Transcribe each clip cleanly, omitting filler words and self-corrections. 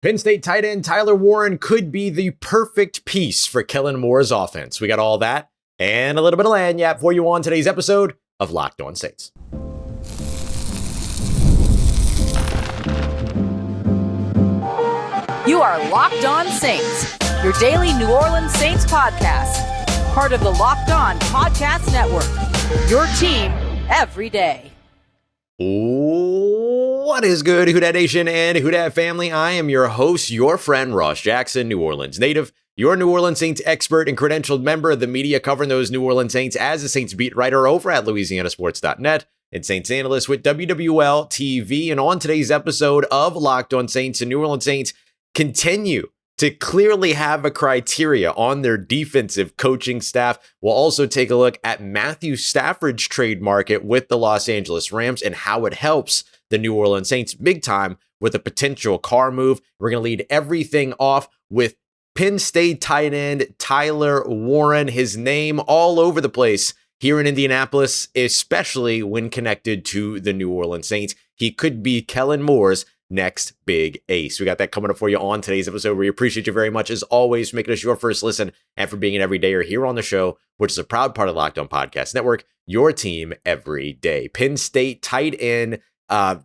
Penn State tight end Tyler Warren could be the perfect piece for Kellen Moore's offense. We got all that and a little bit of lagniappe for you on today's episode of Locked On Saints. You are Locked On Saints, your daily New Orleans Saints podcast. Part of the Locked On Podcast Network, your team every day. What is good, Who Dat Nation and Who Dat family? I am your host, your friend, Ross Jackson, New Orleans native, your New Orleans Saints expert and credentialed member of the media covering those New Orleans Saints as a Saints beat writer over at LouisianaSports.net and Saints analyst with WWL TV. And on today's episode of Locked On Saints, the New Orleans Saints continue to clearly have a criteria on their defensive coaching staff. We'll also take a look at Matthew Stafford's trade market with the Los Angeles Rams and how it helps the New Orleans Saints big time with a potential Carr move. We're going to lead everything off with Penn State tight end Tyler Warren, his name all over the place here in Indianapolis, especially when connected to the New Orleans Saints. He could be Kellen Moore's next big ace. We got that coming up for you on today's episode. We appreciate you very much, as always, for making us your first listen and for being an everydayer here on the show, which is a proud part of Locked On Podcast Network, your team every day. Penn State tight end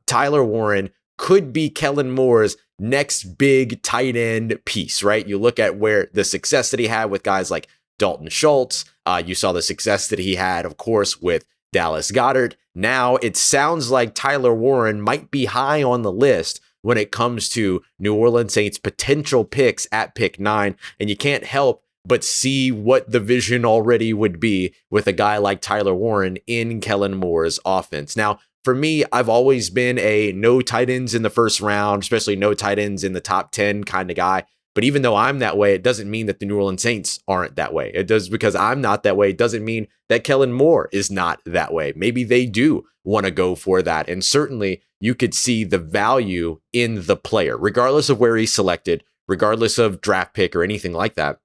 Tyler Warren could be Kellen Moore's next big tight end piece, right? You look at where the success that he had with guys like Dalton Schultz. You saw the success that he had, of course, with Dallas Goedert. Now it sounds like Tyler Warren might be high on the list when it comes to New Orleans Saints potential picks at pick 9. And you can't help but see what the vision already would be with a guy like Tyler Warren in Kellen Moore's offense. Now, for me, I've always been a no tight ends in the first round, especially no tight ends in the top 10 kind of guy. But even though I'm that way, it doesn't mean that the New Orleans Saints aren't that way. It does, because I'm not that way, it doesn't mean that Kellen Moore is not that way. Maybe they do want to go for that. And certainly you could see the value in the player, regardless of where he's selected, regardless of draft pick or anything like that.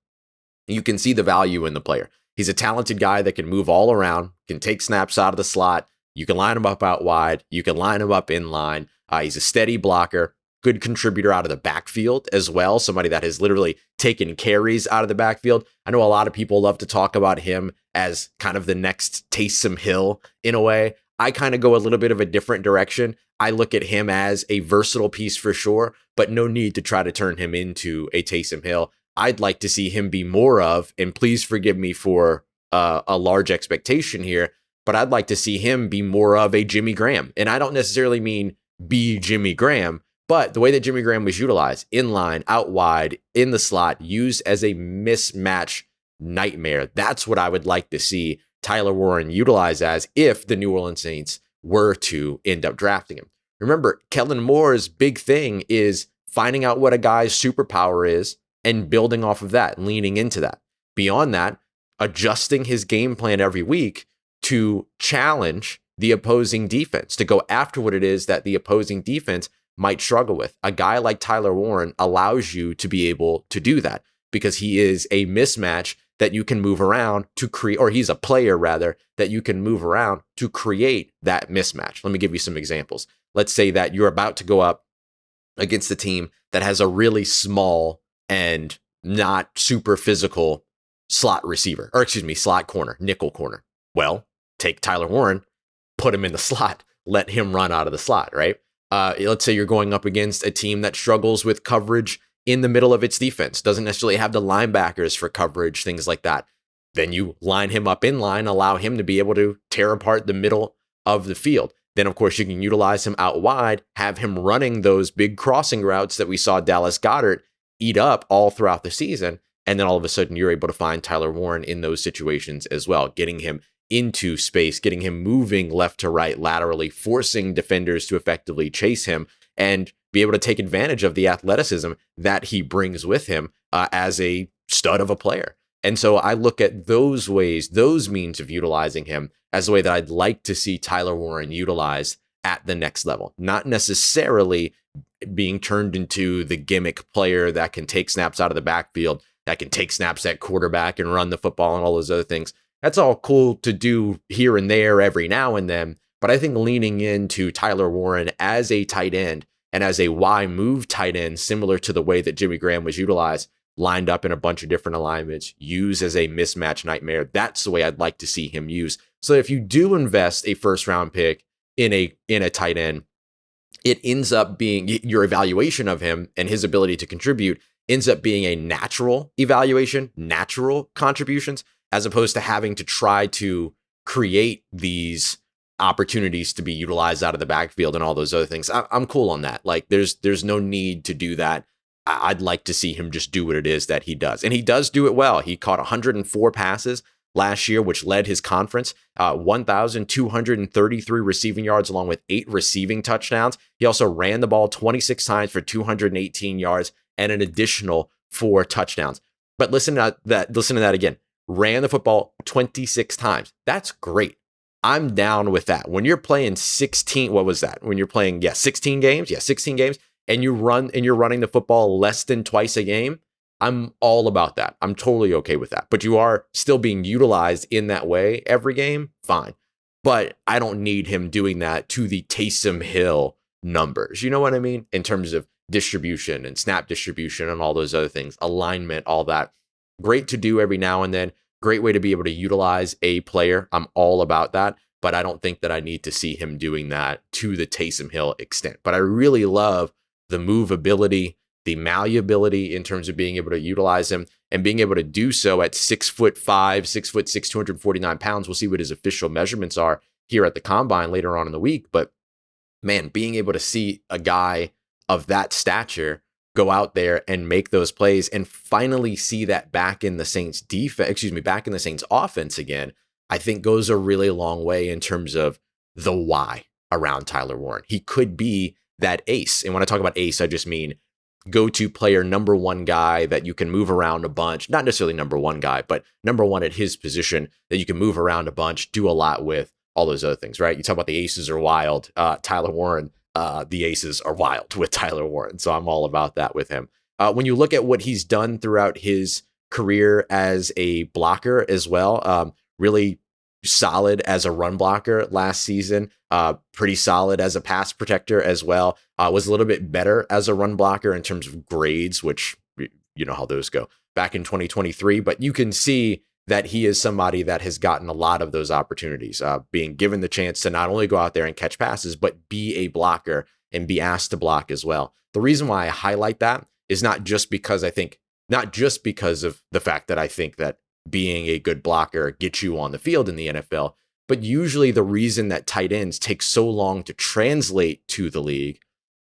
You can see the value in the player. He's a talented guy that can move all around, can take snaps out of the slot. You can line him up out wide. You can line him up in line. He's a steady blocker. Good contributor out of the backfield as well. Somebody that has literally taken carries out of the backfield. I know a lot of people love to talk about him as kind of the next Taysom Hill in a way. I kind of go a little bit of a different direction. I look at him as a versatile piece for sure, but no need to try to turn him into a Taysom Hill. I'd like to see him be more of, and please forgive me for a large expectation here, but I'd like to see him be more of a Jimmy Graham. And I don't necessarily mean be Jimmy Graham, but the way that Jimmy Graham was utilized, in line, out wide, in the slot, used as a mismatch nightmare. That's what I would like to see Tyler Warren utilize as if the New Orleans Saints were to end up drafting him. Remember, Kellen Moore's big thing is finding out what a guy's superpower is and building off of that, leaning into that. Beyond that, adjusting his game plan every week to challenge the opposing defense, to go after what it is that the opposing defense might struggle with. A guy like Tyler Warren allows you to be able to do that because he is a mismatch that you can move around to create, or he's a player rather, that you can move around to create that mismatch. Let me give you some examples. Let's say that you're about to go up against a team that has a really small and not super physical slot receiver, slot corner, nickel corner. Well, take Tyler Warren, put him in the slot, let him run out of the slot, right? Let's say you're going up against a team that struggles with coverage in the middle of its defense, doesn't necessarily have the linebackers for coverage, things like that. Then you line him up in line, allow him to be able to tear apart the middle of the field. Then, of course, you can utilize him out wide, have him running those big crossing routes that we saw Dallas Goedert eat up all throughout the season. And then all of a sudden, you're able to find Tyler Warren in those situations as well, getting him into space, getting him moving left to right laterally, forcing defenders to effectively chase him and be able to take advantage of the athleticism that he brings with him as a stud of a player. And so I look at those ways, those means of utilizing him as a way that I'd like to see Tyler Warren utilized at the next level, not necessarily being turned into the gimmick player that can take snaps out of the backfield, that can take snaps at quarterback and run the football and all those other things. That's all cool to do here and there every now and then. But I think leaning into Tyler Warren as a tight end and as a Y move tight end, similar to the way that Jimmy Graham was utilized, lined up in a bunch of different alignments, used as a mismatch nightmare. That's the way I'd like to see him used. So if you do invest a first round pick in a tight end, it ends up being your evaluation of him and his ability to contribute ends up being a natural evaluation, natural contributions, as opposed to having to try to create these opportunities to be utilized out of the backfield and all those other things. I'm cool on that. Like there's no need to do that. I'd like to see him just do what it is that he does. And he does do it well. He caught 104 passes last year, which led his conference, 1,233 receiving yards, along with 8 receiving touchdowns. He also ran the ball 26 times for 218 yards and an additional 4 touchdowns. But listen to that again. Ran the football 26 times. That's great. I'm down with that. When you're playing 16, what was that? When you're playing, 16 games? 16 games. And you're running the football less than twice a game. I'm all about that. I'm totally okay with that. But you are still being utilized in that way every game. Fine. But I don't need him doing that to the Taysom Hill numbers. You know what I mean? In terms of distribution and snap distribution and all those other things, alignment, all that. Great to do every now and then. Great way to be able to utilize a player. I'm all about that. But I don't think that I need to see him doing that to the Taysom Hill extent. But I really love the movability, the malleability in terms of being able to utilize him and being able to do so at 6'5", 6'6", 249 pounds. We'll see what his official measurements are here at the combine later on in the week. But man, being able to see a guy of that stature go out there and make those plays and finally see that back in the Saints back in the Saints offense again, I think goes a really long way in terms of the why around Tyler Warren. He could be that ace. And when I talk about ace, I just mean go-to player, number one guy that you can move around a bunch, not necessarily number one guy, but number one at his position that you can move around a bunch, do a lot with, all those other things, right? You talk about the aces are wild. Tyler Warren, the aces are wild with Tyler Warren. So I'm all about that with him. When you look at what he's done throughout his career as a blocker as well, really solid as a run blocker last season, pretty solid as a pass protector as well. Was a little bit better as a run blocker in terms of grades, which you know how those go back in 2023. But you can see that he is somebody that has gotten a lot of those opportunities, being given the chance to not only go out there and catch passes, but be a blocker and be asked to block as well. The reason why I highlight that is not just because of the fact that I think that being a good blocker gets you on the field in the NFL, but usually the reason that tight ends take so long to translate to the league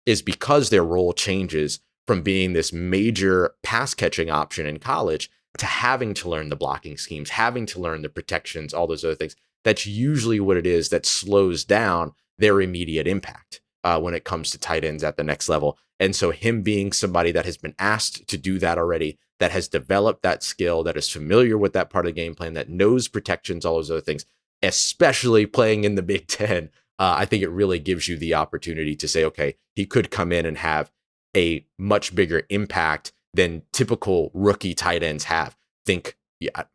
is because their role changes from being this major pass catching option in college to having to learn the blocking schemes, having to learn the protections, all those other things. That's usually what it is that slows down their immediate impact when it comes to tight ends at the next level. And so him being somebody that has been asked to do that already, that has developed that skill, that is familiar with that part of the game plan, that knows protections, all those other things, especially playing in the Big Ten, I think it really gives you the opportunity to say, okay, he could come in and have a much bigger impact than typical rookie tight ends have. I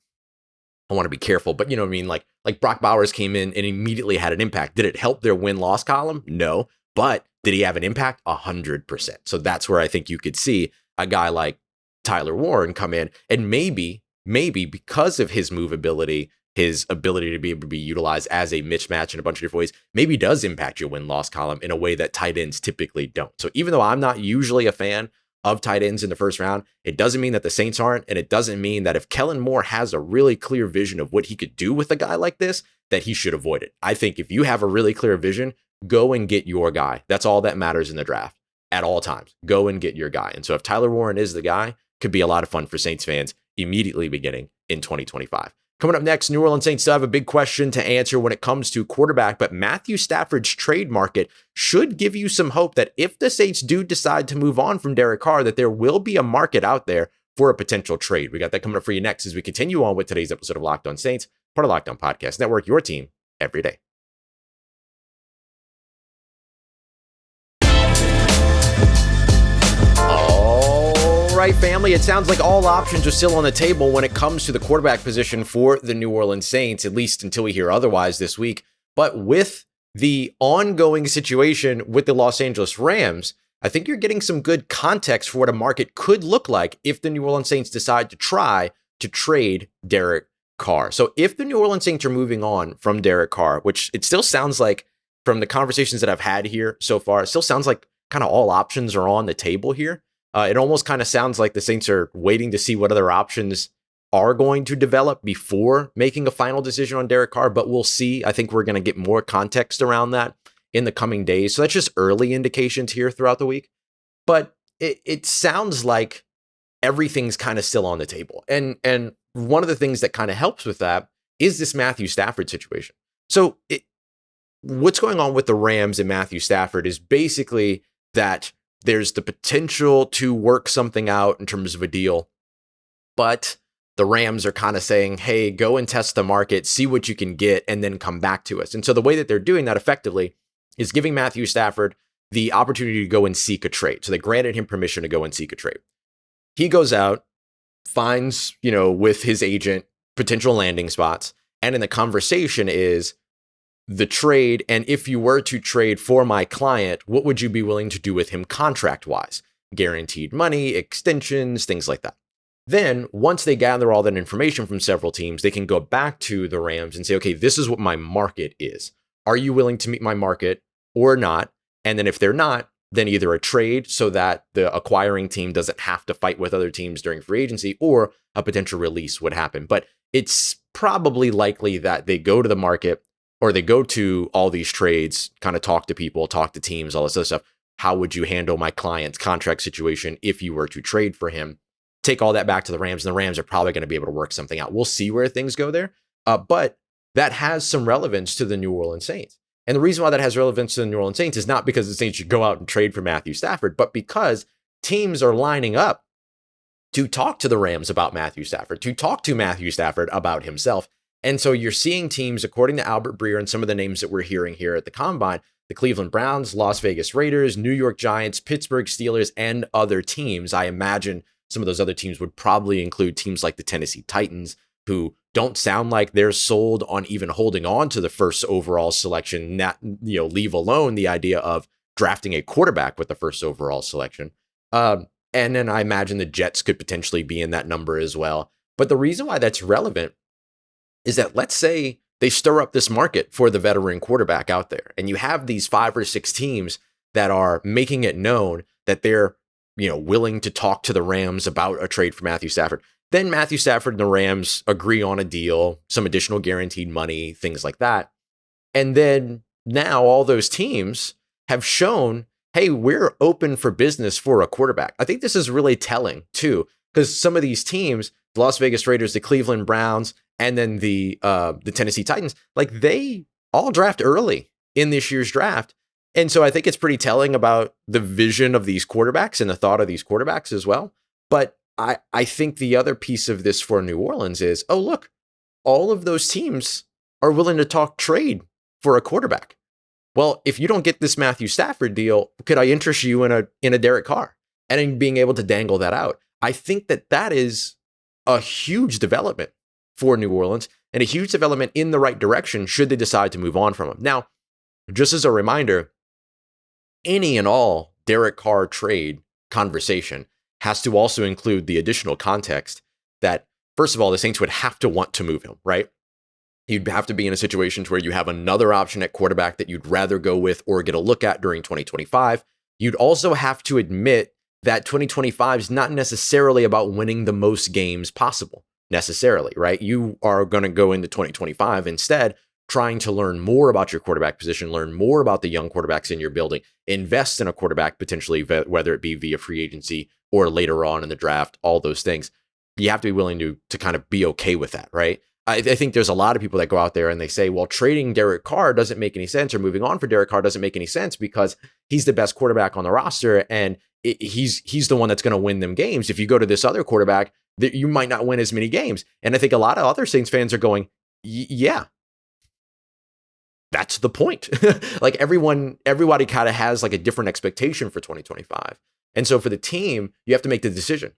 want to be careful, but you know what I mean? Like Brock Bowers came in and immediately had an impact. Did it help their win-loss column? No. But did he have an impact? 100%. So that's where I think you could see a guy like Tyler Warren come in and maybe because of his movability, his ability to be able to be utilized as a mismatch in a bunch of different ways, maybe does impact your win-loss column in a way that tight ends typically don't. So even though I'm not usually a fan of tight ends in the first round, it doesn't mean that the Saints aren't, and it doesn't mean that if Kellen Moore has a really clear vision of what he could do with a guy like this, that he should avoid it. I think if you have a really clear vision, go and get your guy. That's all that matters in the draft at all times. Go and get your guy. And so if Tyler Warren is the guy, could be a lot of fun for Saints fans immediately beginning in 2025. Coming up next, New Orleans Saints still have a big question to answer when it comes to quarterback, but Matthew Stafford's trade market should give you some hope that if the Saints do decide to move on from Derek Carr, that there will be a market out there for a potential trade. We got that coming up for you next as we continue on with today's episode of Locked On Saints, part of Locked On Podcast Network, your team every day. All right, family, it sounds like all options are still on the table when it comes to the quarterback position for the New Orleans Saints, at least until we hear otherwise this week. But with the ongoing situation with the Los Angeles Rams, I think you're getting some good context for what a market could look like if the New Orleans Saints decide to try to trade Derek Carr. So if the New Orleans Saints are moving on from Derek Carr, which it still sounds like from the conversations that I've had here so far, it still sounds like kind of all options are on the table here. It almost kind of sounds like the Saints are waiting to see what other options are going to develop before making a final decision on Derek Carr, but we'll see. I think we're going to get more context around that in the coming days. So that's just early indications here throughout the week. But it sounds like everything's kind of still on the table. And one of the things that kind of helps with that is this Matthew Stafford situation. So what's going on with the Rams and Matthew Stafford is basically that there's the potential to work something out in terms of a deal, but the Rams are kind of saying, hey, go and test the market, see what you can get, and then come back to us. And so the way that they're doing that effectively is giving Matthew Stafford the opportunity to go and seek a trade. So they granted him permission to go and seek a trade. He goes out, finds, with his agent, potential landing spots. And in the conversation is the trade. And if you were to trade for my client, what would you be willing to do with him contract-wise? Guaranteed money, extensions, things like that. Then once they gather all that information from several teams, they can go back to the Rams and say, okay, this is what my market is. Are you willing to meet my market or not? And then if they're not, then either a trade so that the acquiring team doesn't have to fight with other teams during free agency, or a potential release would happen. But it's probably likely that they go to the market, or they go to all these trades, kind of talk to people, talk to teams, all this other stuff. How would you handle my client's contract situation if you were to trade for him? Take all that back to the Rams, and the Rams are probably going to be able to work something out. We'll see where things go there. But that has some relevance to the New Orleans Saints. And the reason why that has relevance to the New Orleans Saints is not because the Saints should go out and trade for Matthew Stafford, but because teams are lining up to talk to the Rams about Matthew Stafford, to talk to Matthew Stafford about himself. And so you're seeing teams, according to Albert Breer and some of the names that we're hearing here at the Combine, the Cleveland Browns, Las Vegas Raiders, New York Giants, Pittsburgh Steelers, and other teams. I imagine some of those other teams would probably include teams like the Tennessee Titans, who don't sound like they're sold on even holding on to the first overall selection, not, leave alone the idea of drafting a quarterback with the first overall selection. And then I imagine the Jets could potentially be in that number as well. But the reason why that's relevant is that, let's say they stir up this market for the veteran quarterback out there, and you have these 5 or 6 teams that are making it known that they're, willing to talk to the Rams about a trade for Matthew Stafford. Then Matthew Stafford and the Rams agree on a deal, some additional guaranteed money, things like that. And then now all those teams have shown, hey, we're open for business for a quarterback. I think this is really telling too, because some of these teams, the Las Vegas Raiders, the Cleveland Browns, and then the Tennessee Titans, like they all draft early in this year's draft. And so I think it's pretty telling about the vision of these quarterbacks and the thought of these quarterbacks as well. But I think the other piece of this for New Orleans is, oh, look, all of those teams are willing to talk trade for a quarterback. Well, if you don't get this Matthew Stafford deal, could I interest you in a Derek Carr? And in being able to dangle that out. I think that is a huge development for New Orleans, and a huge development in the right direction should they decide to move on from him. Now, just as a reminder, any and all Derek Carr trade conversation has to also include the additional context that, first of all, the Saints would have to want to move him, right? You'd have to be in a situation where you have another option at quarterback that you'd rather go with or get a look at during 2025. You'd also have to admit that 2025 is not necessarily about winning the most games possible, necessarily, right? You are going to go into 2025 instead trying to learn more about your quarterback position, learn more about the young quarterbacks in your building, invest in a quarterback potentially, whether it be via free agency or later on in the draft, all those things. You have to be willing to kind of be okay with that, right? I think there's a lot of people that go out there and they say, well, trading Derek Carr doesn't make any sense, or moving on for Derek Carr doesn't make any sense because he's the best quarterback on the roster and he's the one that's going to win them games. If you go to this other quarterback, you might not win as many games. And I think a lot of other Saints fans are going, yeah, that's the point. Like everybody kind of has like a different expectation for 2025. And so for the team, you have to make the decision.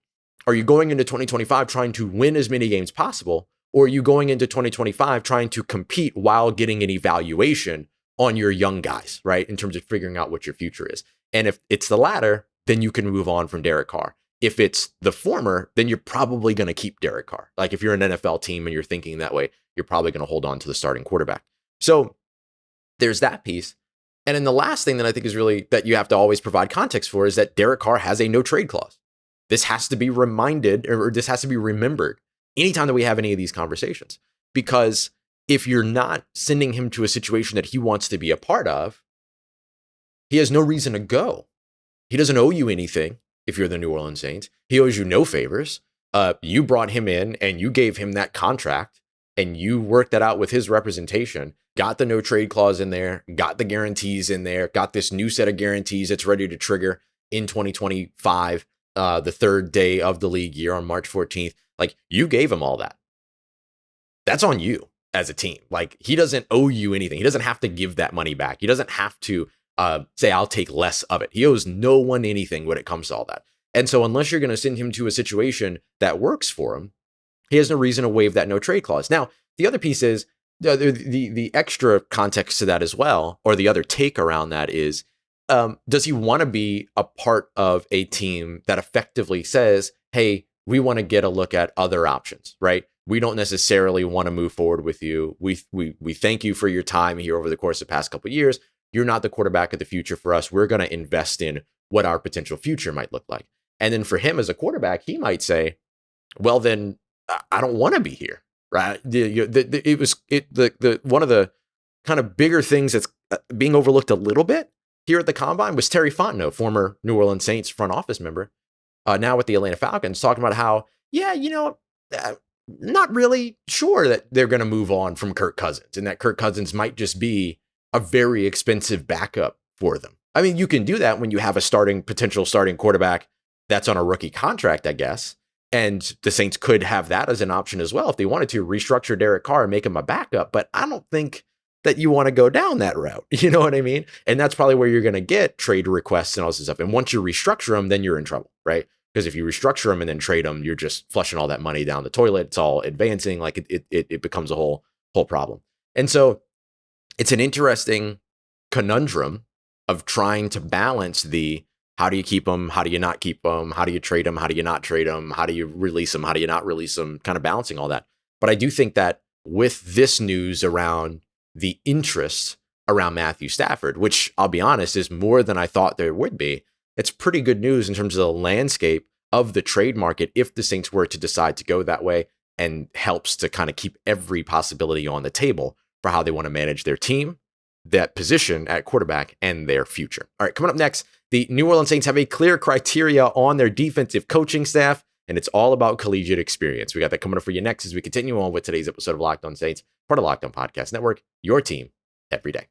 Are you going into 2025 trying to win as many games possible? Or are you going into 2025 trying to compete while getting an evaluation on your young guys, right? In terms of figuring out what your future is. And if it's the latter, then you can move on from Derek Carr. If it's the former, then you're probably going to keep Derek Carr. Like if you're an NFL team and you're thinking that way, you're probably going to hold on to the starting quarterback. So there's that piece. And then the last thing that I think is really that you have to always provide context for is that Derek Carr has a no trade clause. This has to be reminded, or this has to be remembered anytime that we have any of these conversations. Because if you're not sending him to a situation that he wants to be a part of, he has no reason to go. He doesn't owe you anything if you're the New Orleans Saints. He owes you no favors. You brought him in and you gave him that contract and you worked that out with his representation, got the no trade clause in there, got the guarantees in there, got this new set of guarantees that's ready to trigger in 2025, the third day of the league year on March 14th. Like you gave him all that. That's on you as a team. Like he doesn't owe you anything. He doesn't have to give that money back. He doesn't have to say, I'll take less of it. He owes no one anything when it comes to all that. And so unless you're going to send him to a situation that works for him, he has no reason to waive that no trade clause. Now, the other piece is the extra context to that as well, or the other take around that is, does he want to be a part of a team that effectively says, hey, we want to get a look at other options, right? We don't necessarily want to move forward with you. We thank you for your time here over the course of the past couple of years. You're not the quarterback of the future for us. We're going to invest in what our potential future might look like. And then for him as a quarterback, he might say, well, then I don't want to be here, right? It was one of the kind of bigger things that's being overlooked a little bit here at the Combine was Terry Fontenot, former New Orleans Saints front office member, now with the Atlanta Falcons, talking about how, not really sure that they're going to move on from Kirk Cousins and that Kirk Cousins might just be a very expensive backup for them. I mean, you can do that when you have a potential starting quarterback that's on a rookie contract, I guess. And the Saints could have that as an option as well if they wanted to restructure Derek Carr and make him a backup. But I don't think that you want to go down that route. You know what I mean? And that's probably where you're going to get trade requests and all this stuff. And once you restructure them, then you're in trouble, right? Because if you restructure them and then trade them, you're just flushing all that money down the toilet. It's all advancing. Like it becomes a whole problem. And so it's an interesting conundrum of trying to balance the how do you keep them? How do you not keep them? How do you trade them? How do you not trade them? How do you release them? How do you not release them? Kind of balancing all that. But I do think that with this news around the interest around Matthew Stafford, which I'll be honest is more than I thought there would be, it's pretty good news in terms of the landscape of the trade market if the Saints were to decide to go that way, and helps to kind of keep every possibility on the table for how they want to manage their team, that position at quarterback, and their future. All right, coming up next, the New Orleans Saints have a clear criteria on their defensive coaching staff, and it's all about collegiate experience. We got that coming up for you next as we continue on with today's episode of Locked On Saints, part of Locked On Podcast Network, your team every day.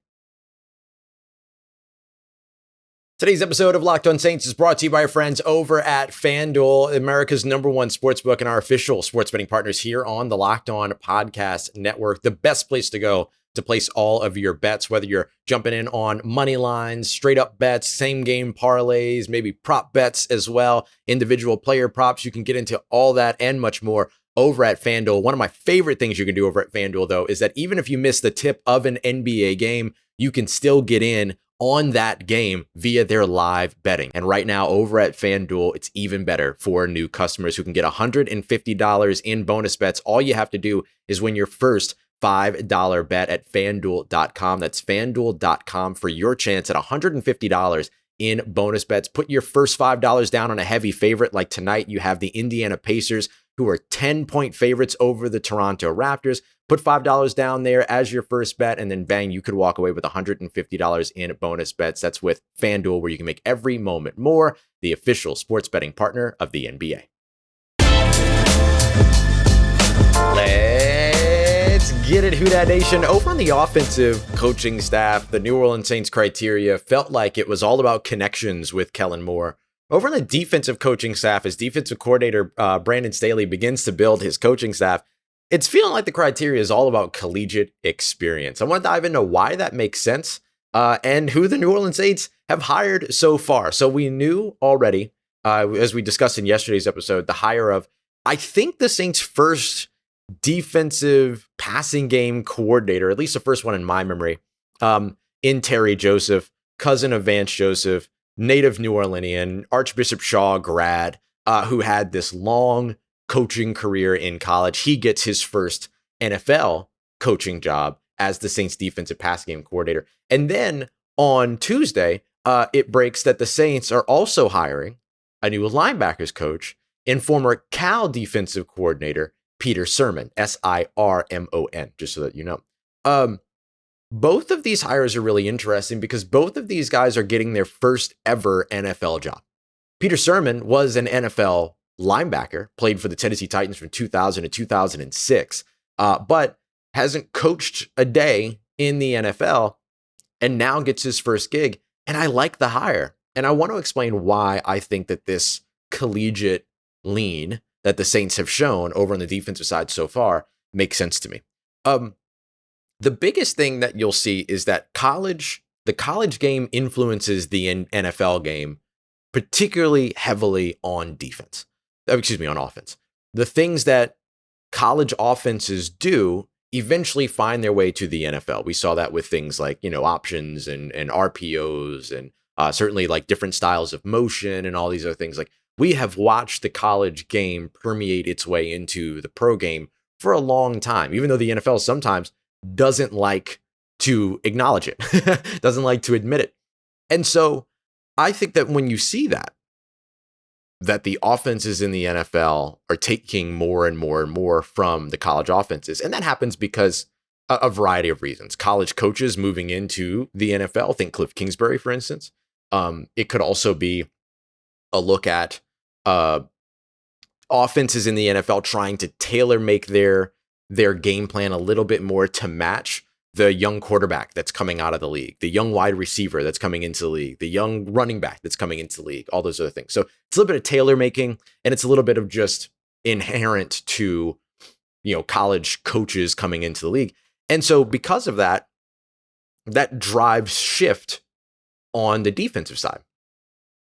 Today's episode of Locked On Saints is brought to you by our friends over at FanDuel, America's #1 sportsbook and our official sports betting partners here on the Locked On Podcast Network. The best place to go to place all of your bets, whether you're jumping in on money lines, straight up bets, same game parlays, maybe prop bets as well, individual player props. You can get into all that and much more over at FanDuel. One of my favorite things you can do over at FanDuel, though, is that even if you miss the tip of an NBA game, you can still get in on that game via their live betting. And right now over at FanDuel, it's even better for new customers who can get $150 in bonus bets. All you have to do is win your first $5 bet at FanDuel.com. That's FanDuel.com for your chance at $150 in bonus bets. Put your first $5 down on a heavy favorite. Like tonight, you have the Indiana Pacers, who are 10-point favorites over the Toronto Raptors. Put $5 down there as your first bet, and then bang, you could walk away with $150 in bonus bets. That's with FanDuel, where you can make every moment more, the official sports betting partner of the NBA. Let's get it, Who Dat Nation. Over on the offensive coaching staff, the New Orleans Saints criteria felt like it was all about connections with Kellen Moore. Over on the defensive coaching staff, as defensive coordinator Brandon Staley begins to build his coaching staff, it's feeling like the criteria is all about collegiate experience. I want to dive into why that makes sense and who the New Orleans Saints have hired so far. So we knew already, as we discussed in yesterday's episode, the hire of, I think, the Saints' first defensive passing game coordinator, at least the first one in my memory, in Terry Joseph, cousin of Vance Joseph, native New Orleanian, Archbishop Shaw grad, who had this long coaching career in college. He gets his first NFL coaching job as the Saints defensive pass game coordinator. And then on Tuesday, it breaks that the Saints are also hiring a new linebackers coach in former Cal defensive coordinator Peter Sirmon, Sirmon, just so that you know. Both of these hires are really interesting because both of these guys are getting their first ever NFL job. Peter Sirmon was an NFL linebacker, played for the Tennessee Titans from 2000 to 2006, but hasn't coached a day in the NFL and now gets his first gig. And I like the hire. And I want to explain why I think that this collegiate lean that the Saints have shown over on the defensive side so far makes sense to me. The biggest thing that you'll see is that the college game influences the NFL game, particularly heavily on defense. On offense. The things that college offenses do eventually find their way to the NFL. We saw that with things like, options and RPOs and certainly like different styles of motion and all these other things. Like, we have watched the college game permeate its way into the pro game for a long time, even though the NFL sometimes doesn't like to acknowledge it, doesn't like to admit it. And so I think that when you see that the offenses in the NFL are taking more and more and more from the college offenses. And that happens because a variety of reasons. College coaches moving into the NFL, think Cliff Kingsbury, for instance. It could also be a look at offenses in the NFL trying to tailor make their game plan a little bit more to match the young quarterback that's coming out of the league, the young wide receiver that's coming into the league, the young running back that's coming into the league, all those other things. So it's a little bit of tailor making, and it's a little bit of just inherent to, college coaches coming into the league. And so because of that, that drives shift on the defensive side.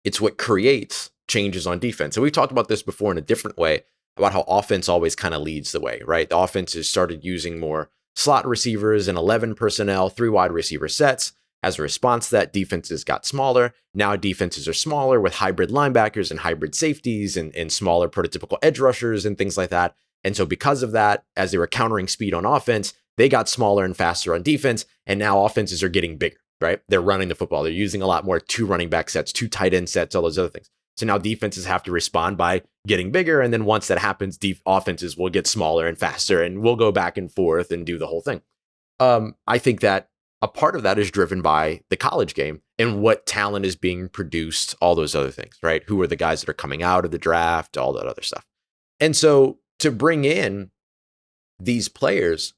It's what creates changes on defense. And we've talked about this before in a different way about how offense always kind of leads the way, right? The offense has started using more slot receivers and 11 personnel, 3 wide receiver sets. As a response to that, defenses got smaller. Now defenses are smaller with hybrid linebackers and hybrid safeties and smaller prototypical edge rushers and things like that. And so because of that, as they were countering speed on offense, they got smaller and faster on defense. And now offenses are getting bigger, right? They're running the football. They're using a lot more 2 running back sets, 2 tight end sets, all those other things. So now defenses have to respond by getting bigger. And then once that happens, offenses will get smaller and faster, and we'll go back and forth and do the whole thing. I think that a part of that is driven by the college game and what talent is being produced, all those other things, right? Who are the guys that are coming out of the draft, all that other stuff. And so to bring in these players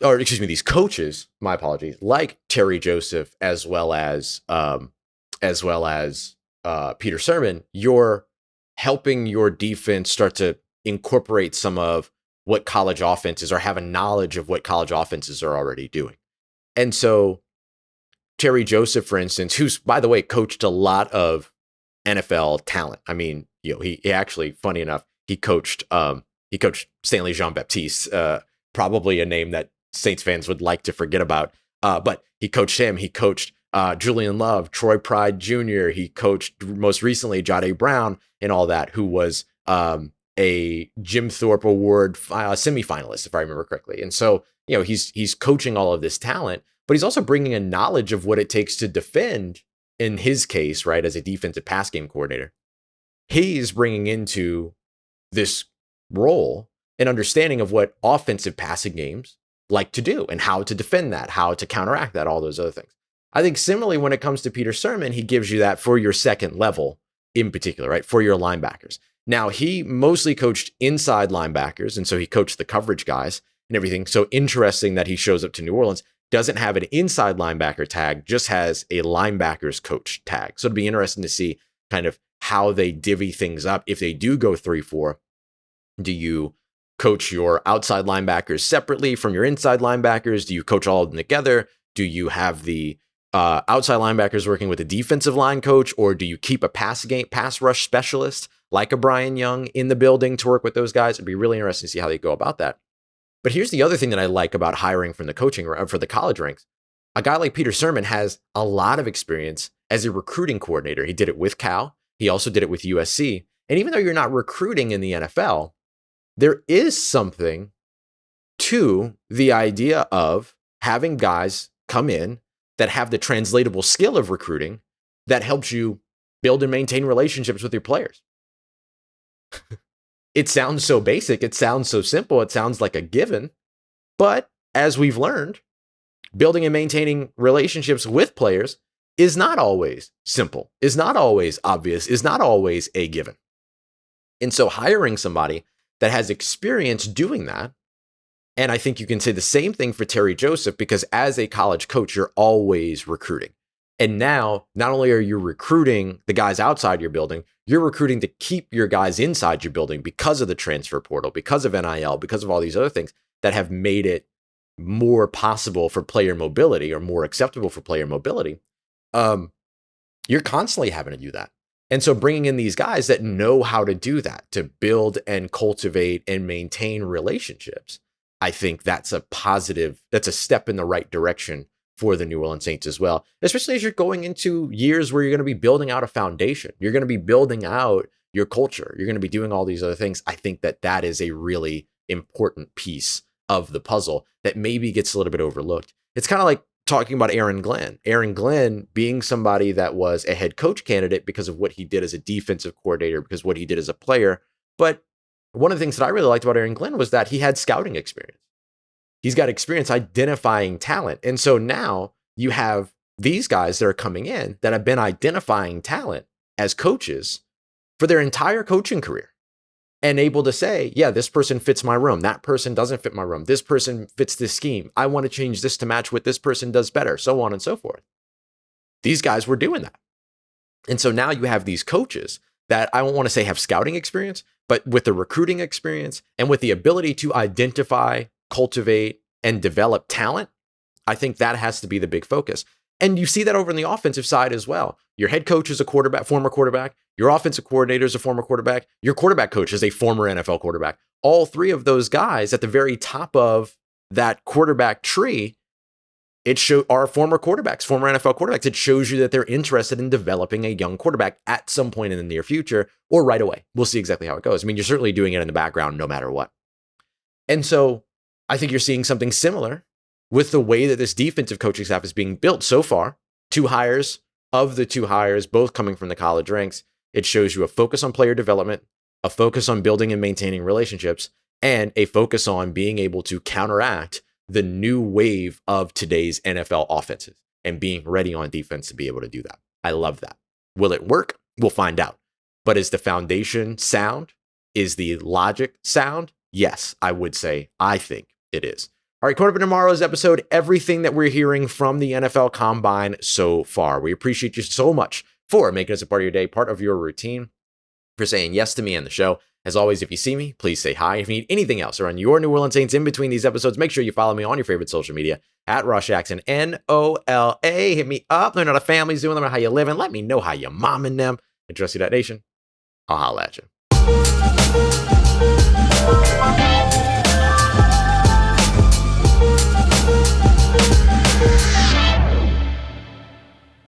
these coaches, my apologies, like Terry Joseph, as well as Peter Sirmon, you're helping your defense start to incorporate some of what college offenses, or have a knowledge of what college offenses are already doing. And so Terry Joseph, for instance, who's, by the way, coached a lot of NFL talent. I mean, he actually, funny enough, he coached Stanley Jean-Baptiste, probably a name that Saints fans would like to forget about. But he coached him. He coached Julian Love, Troy Pride Jr. He coached most recently Jahdae Brown and all that, who was a Jim Thorpe Award semifinalist, if I remember correctly. And so, he's coaching all of this talent, but he's also bringing a knowledge of what it takes to defend, in his case, right, as a defensive pass game coordinator. He's bringing into this role an understanding of what offensive passing games like to do and how to defend that, how to counteract that, all those other things. I think similarly, when it comes to Peter Sirmon, he gives you that for your second level in particular, right? For your linebackers. Now, he mostly coached inside linebackers, and so he coached the coverage guys and everything. So interesting that he shows up to New Orleans, doesn't have an inside linebacker tag, just has a linebackers coach tag. So it'd be interesting to see kind of how they divvy things up. If they do go 3-4, do you coach your outside linebackers separately from your inside linebackers? Do you coach all of them together? Do you have the outside linebackers working with a defensive line coach, or do you keep a pass rush specialist like a Brian Young in the building to work with those guys? It'd be really interesting to see how they go about that. But here's the other thing that I like about hiring from the coaching for the college ranks. A guy like Peter Sirmon has a lot of experience as a recruiting coordinator. He did it with Cal. He also did it with USC. And even though you're not recruiting in the NFL, there is something to the idea of having guys come in that have the translatable skill of recruiting that helps you build and maintain relationships with your players. It sounds so basic. It sounds so simple. It sounds like a given. But as we've learned, building and maintaining relationships with players is not always simple, is not always obvious, is not always a given. And so hiring somebody that has experience doing that, and I think you can say the same thing for Terry Joseph, because as a college coach, you're always recruiting. And now, not only are you recruiting the guys outside your building, you're recruiting to keep your guys inside your building because of the transfer portal, because of NIL, because of all these other things that have made it more possible for player mobility or more acceptable for player mobility. You're constantly having to do that. And so bringing in these guys that know how to do that, to build and cultivate and maintain relationships, I think that's a positive, that's a step in the right direction for the New Orleans Saints as well, especially as you're going into years where you're going to be building out a foundation. You're going to be building out your culture. You're going to be doing all these other things. I think that that is a really important piece of the puzzle that maybe gets a little bit overlooked. It's kind of like talking about Aaron Glenn. Aaron Glenn being somebody that was a head coach candidate because of what he did as a defensive coordinator, because of what he did as a player. But one of the things that I really liked about Aaron Glenn was that he had scouting experience. He's got experience identifying talent. And so now you have these guys that are coming in that have been identifying talent as coaches for their entire coaching career and able to say, yeah, this person fits my room. That person doesn't fit my room. This person fits this scheme. I want to change this to match what this person does better, so on and so forth. These guys were doing that. And so now you have these coaches that I don't want to say have scouting experience, but with the recruiting experience and with the ability to identify, cultivate, and develop talent. I think that has to be the big focus. And you see that over in the offensive side as well. Your head coach is a quarterback, former quarterback. Your offensive coordinator is a former quarterback. Your quarterback coach is a former NFL quarterback. All three of those guys at the very top of that quarterback tree, are former quarterbacks, former NFL quarterbacks. It shows you that they're interested in developing a young quarterback at some point in the near future or right away. We'll see exactly how it goes. I mean, you're certainly doing it in the background no matter what. And so I think you're seeing something similar with the way that this defensive coaching staff is being built so far. 2 hires, of the 2 hires, both coming from the college ranks. It shows you a focus on player development, a focus on building and maintaining relationships, and a focus on being able to counteract the new wave of today's NFL offenses and being ready on defense to be able to do that. I love that. Will it work? We'll find out. But is the foundation sound? Is the logic sound? Yes, I would say, I think it is. All right, coming up in tomorrow's episode, everything that we're hearing from the NFL Combine so far. We appreciate you so much for making us a part of your day, part of your routine, for saying yes to me and the show. As always, if you see me, please say hi. If you need anything else around your New Orleans Saints in between these episodes, make sure you follow me on your favorite social media at Ross Jackson, NOLA. Hit me up. Learn how the family's doing, learn how you living. Let me know how you momming them. And Who Dat Nation, I'll holla at you.